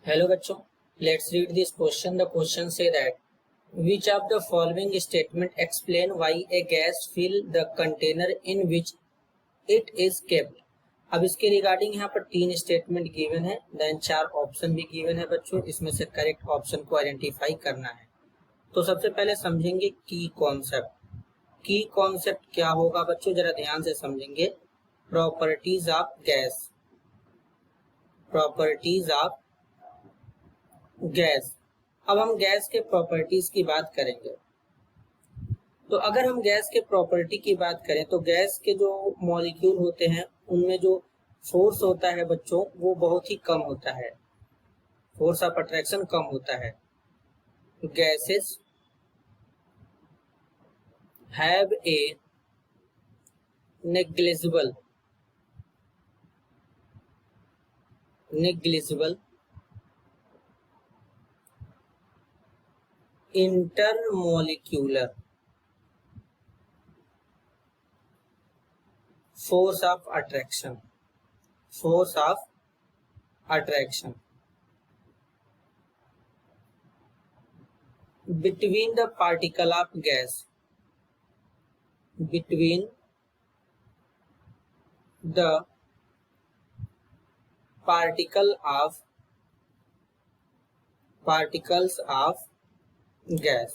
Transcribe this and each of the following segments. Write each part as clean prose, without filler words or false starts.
Hello बच्चों, let's read this question. The question say that which of the following statement explain why a gas fill the container in which it is kept. अब इसके regarding यहाँ पर 3 statement given है, then 4 option भी given है बच्चों. इसमें से करेक्ट ऑप्शन को आइडेंटिफाई करना है. तो सबसे पहले समझेंगे की कॉन्सेप्ट. की कॉन्सेप्ट क्या होगा बच्चों, जरा ध्यान से समझेंगे. Properties of gas. Properties of gas. अब हम गैस के प्रॉपर्टीज की बात करेंगे. तो अगर हम गैस के प्रॉपर्टी की बात करें तो गैस के जो मॉलिक्यूल होते हैं उनमें जो फोर्स होता है बच्चों वो बहुत ही कम होता है. फोर्स ऑफ अट्रैक्शन कम होता है. Gases have a negligible intermolecular force of attraction between the particle of gas, between the particles of gas.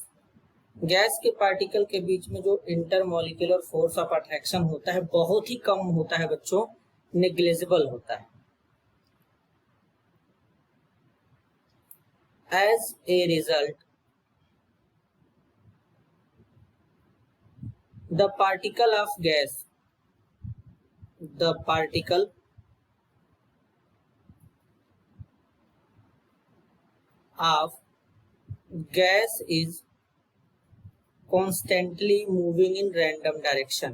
Gas के पार्टिकल के बीच में जो इंटरमोलिकुलर फोर्स ऑफ अट्रैक्शन होता है बहुत ही कम होता है बच्चों, नेग्लिजिबल होता है. As a result the particle of gas, the particle of gas is constantly moving in random direction.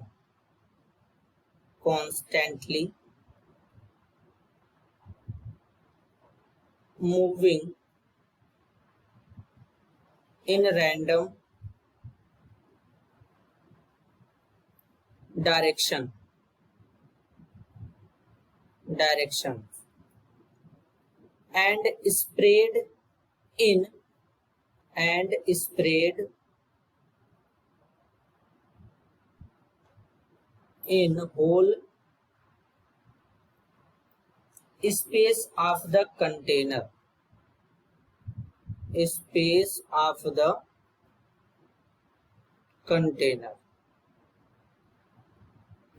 Constantly moving in random direction and spread in whole space of the container.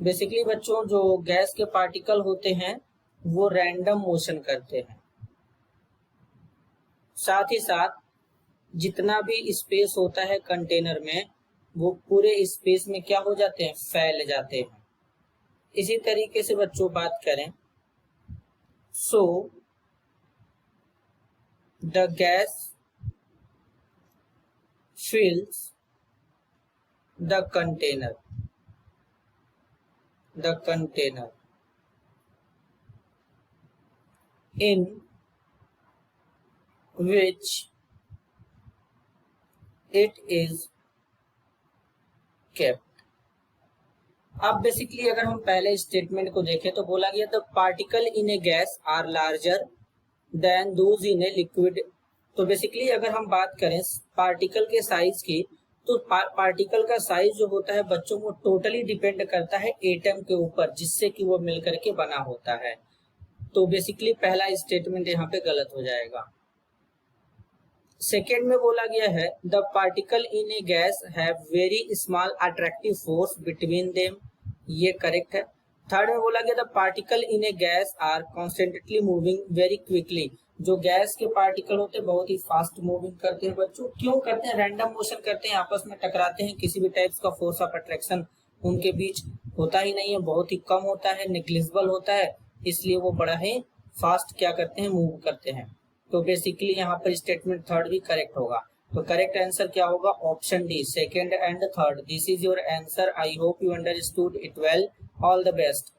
Basically बच्चों जो gas के particle होते हैं वो random motion करते हैं. साथ ही साथ जितना भी स्पेस होता है कंटेनर में वो पूरे स्पेस में क्या हो जाते हैं, फैल जाते हैं. इसी तरीके से बच्चों बात करें so the gas fills the container in which it is kept. अब बेसिकली अगर हम पहले स्टेटमेंट को देखें तो बोला गया the particle in a gas are larger than those in a liquid. तो बेसिकली अगर हम बात करें पार्टिकल के साइज की तो पार्टिकल का साइज जो होता है बच्चों वो टोटली डिपेंड करता है एटम के ऊपर जिससे कि वो मिलकर के बना होता है. तो बेसिकली पहला स्टेटमेंट यहाँ पे गलत हो जाएगा. सेकेंड में बोला गया है the particle in a gas have very small attractive force between them, ये करेक्ट है. थर्ड में बोला गया the particle in a gas are constantly moving very quickly. जो गैस के पार्टिकल होते हैं बहुत ही फास्ट मूविंग करते हैं बच्चों. क्यों करते हैं, रैंडम मोशन करते हैं, आपस में टकराते हैं, किसी भी टाइप्स का फोर्स ऑफ अट्रैक्शन उनके बीच होता ही नहीं है, बहुत ही कम होता है, नेग्लिजिबल होता है, इसलिए वो बड़ा ही फास्ट क्या करते हैं, मूव करते हैं. तो बेसिकली यहाँ पर स्टेटमेंट थर्ड भी करेक्ट होगा. तो करेक्ट आंसर क्या होगा, option D, second and third. This is your answer. I hope you understood it well. All the best.